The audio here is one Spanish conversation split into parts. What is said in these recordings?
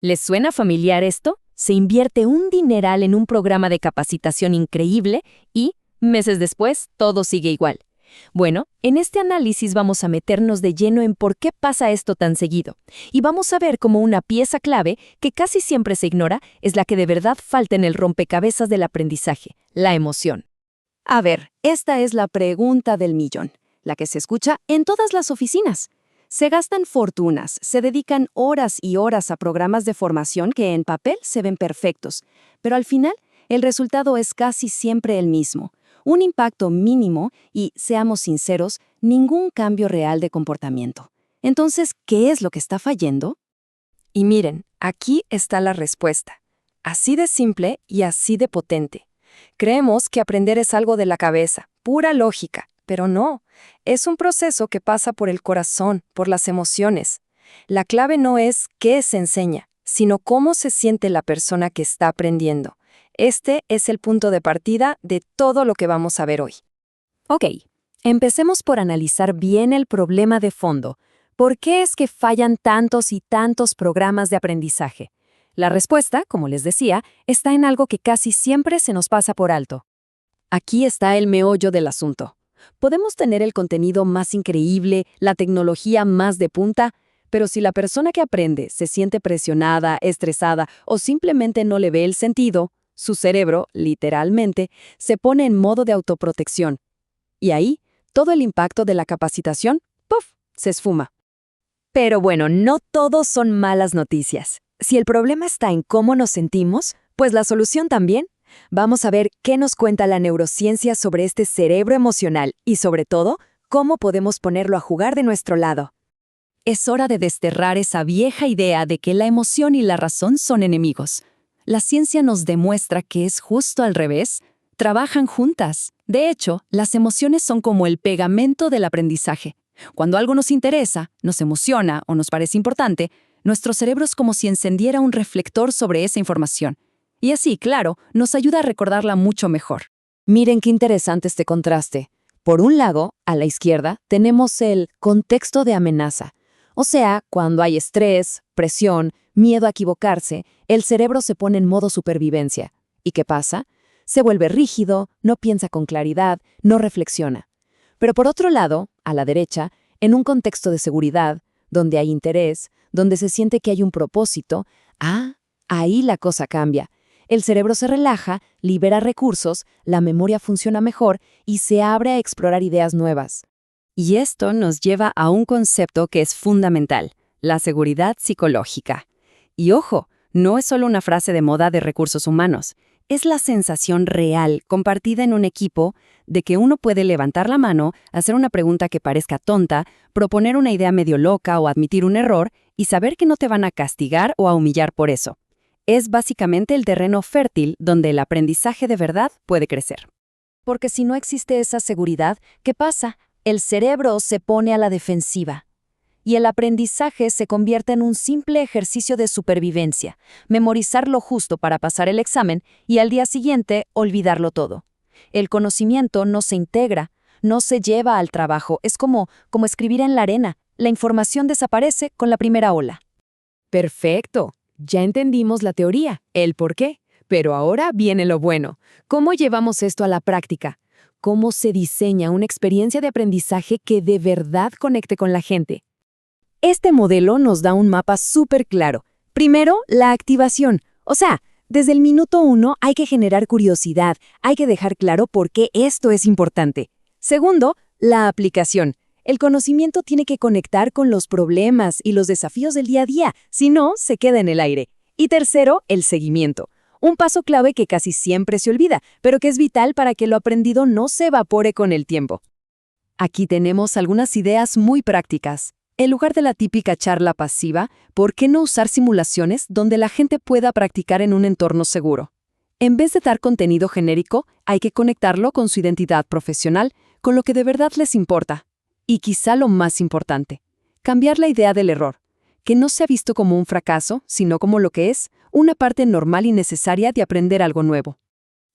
¿Les suena familiar esto? Se invierte un dineral en un programa de capacitación increíble y, meses después, todo sigue igual. Bueno, en este análisis vamos a meternos de lleno en por qué pasa esto tan seguido, y vamos a ver cómo una pieza clave que casi siempre se ignora es la que de verdad falta en el rompecabezas del aprendizaje, la emoción. A ver, esta es la pregunta del millón, la que se escucha en todas las oficinas. Se gastan fortunas, se dedican horas y horas a programas de formación que en papel se ven perfectos, pero al final el resultado es casi siempre el mismo. Un impacto mínimo y, seamos sinceros, ningún cambio real de comportamiento. Entonces, ¿qué es lo que está fallando? Y miren, aquí está la respuesta. Así de simple y así de potente. Creemos que aprender es algo de la cabeza, pura lógica, pero no. Es un proceso que pasa por el corazón, por las emociones. La clave no es qué se enseña, sino cómo se siente la persona que está aprendiendo. Este es el punto de partida de todo lo que vamos a ver hoy. Ok, empecemos por analizar bien el problema de fondo. ¿Por qué es que fallan tantos y tantos programas de aprendizaje? La respuesta, como les decía, está en algo que casi siempre se nos pasa por alto. Aquí está el meollo del asunto. Podemos tener el contenido más increíble, la tecnología más de punta, pero si la persona que aprende se siente presionada, estresada o simplemente no le ve el sentido, su cerebro, literalmente, se pone en modo de autoprotección. Y ahí, todo el impacto de la capacitación, ¡puf!, se esfuma. Pero bueno, no todo son malas noticias. Si el problema está en cómo nos sentimos, pues la solución también. Vamos a ver qué nos cuenta la neurociencia sobre este cerebro emocional y, sobre todo, cómo podemos ponerlo a jugar de nuestro lado. Es hora de desterrar esa vieja idea de que la emoción y la razón son enemigos. La ciencia nos demuestra que es justo al revés. Trabajan juntas. De hecho, las emociones son como el pegamento del aprendizaje. Cuando algo nos interesa, nos emociona o nos parece importante, nuestro cerebro es como si encendiera un reflector sobre esa información. Y así, claro, nos ayuda a recordarla mucho mejor. Miren qué interesante este contraste. Por un lado, a la izquierda, tenemos el contexto de amenaza. O sea, cuando hay estrés, presión, miedo a equivocarse, el cerebro se pone en modo supervivencia. ¿Y qué pasa? Se vuelve rígido, no piensa con claridad, no reflexiona. Pero por otro lado, a la derecha, en un contexto de seguridad, donde hay interés, donde se siente que hay un propósito, ahí la cosa cambia. El cerebro se relaja, libera recursos, la memoria funciona mejor y se abre a explorar ideas nuevas. Y esto nos lleva a un concepto que es fundamental, la seguridad psicológica. Y ojo, no es solo una frase de moda de recursos humanos, es la sensación real, compartida en un equipo, de que uno puede levantar la mano, hacer una pregunta que parezca tonta, proponer una idea medio loca o admitir un error y saber que no te van a castigar o a humillar por eso. Es básicamente el terreno fértil donde el aprendizaje de verdad puede crecer. Porque si no existe esa seguridad, ¿qué pasa? El cerebro se pone a la defensiva. Y el aprendizaje se convierte en un simple ejercicio de supervivencia, memorizar lo justo para pasar el examen y al día siguiente olvidarlo todo. El conocimiento no se integra, no se lleva al trabajo, es como escribir en la arena, la información desaparece con la primera ola. Perfecto, ya entendimos la teoría, el por qué, pero ahora viene lo bueno. ¿Cómo llevamos esto a la práctica? ¿Cómo se diseña una experiencia de aprendizaje que de verdad conecte con la gente? Este modelo nos da un mapa súper claro. Primero, la activación. O sea, desde el minuto 1 hay que generar curiosidad, hay que dejar claro por qué esto es importante. Segundo, la aplicación. El conocimiento tiene que conectar con los problemas y los desafíos del día a día, si no, se queda en el aire. Y tercero, el seguimiento. Un paso clave que casi siempre se olvida, pero que es vital para que lo aprendido no se evapore con el tiempo. Aquí tenemos algunas ideas muy prácticas. En lugar de la típica charla pasiva, ¿por qué no usar simulaciones donde la gente pueda practicar en un entorno seguro? En vez de dar contenido genérico, hay que conectarlo con su identidad profesional, con lo que de verdad les importa. Y quizá lo más importante, cambiar la idea del error, que no sea visto como un fracaso, sino como lo que es, una parte normal y necesaria de aprender algo nuevo.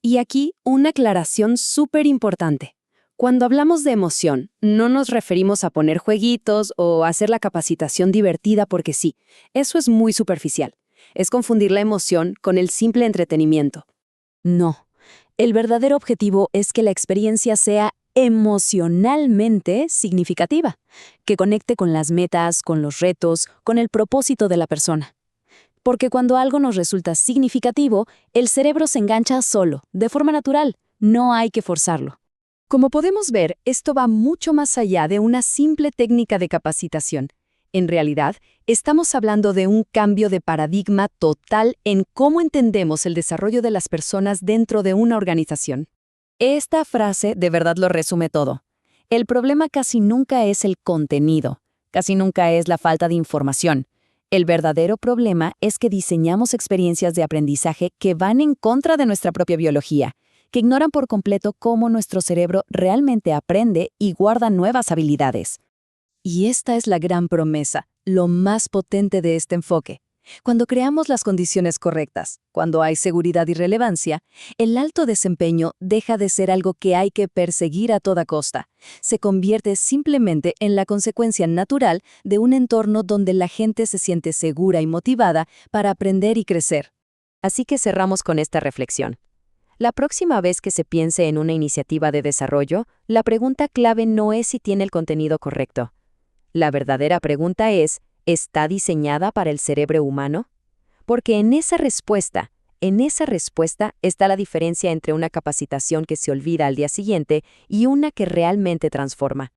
Y aquí, una aclaración súper importante. Cuando hablamos de emoción, no nos referimos a poner jueguitos o hacer la capacitación divertida porque sí, eso es muy superficial. Es confundir la emoción con el simple entretenimiento. No. El verdadero objetivo es que la experiencia sea emocionalmente significativa, que conecte con las metas, con los retos, con el propósito de la persona. Porque cuando algo nos resulta significativo, el cerebro se engancha solo, de forma natural. No hay que forzarlo. Como podemos ver, esto va mucho más allá de una simple técnica de capacitación. En realidad, estamos hablando de un cambio de paradigma total en cómo entendemos el desarrollo de las personas dentro de una organización. Esta frase de verdad lo resume todo. El problema casi nunca es el contenido, casi nunca es la falta de información. El verdadero problema es que diseñamos experiencias de aprendizaje que van en contra de nuestra propia biología, que ignoran por completo cómo nuestro cerebro realmente aprende y guarda nuevas habilidades. Y esta es la gran promesa, lo más potente de este enfoque. Cuando creamos las condiciones correctas, cuando hay seguridad y relevancia, el alto desempeño deja de ser algo que hay que perseguir a toda costa. Se convierte simplemente en la consecuencia natural de un entorno donde la gente se siente segura y motivada para aprender y crecer. Así que cerramos con esta reflexión. La próxima vez que se piense en una iniciativa de desarrollo, la pregunta clave no es si tiene el contenido correcto. La verdadera pregunta es, ¿está diseñada para el cerebro humano? Porque en esa respuesta está la diferencia entre una capacitación que se olvida al día siguiente y una que realmente transforma.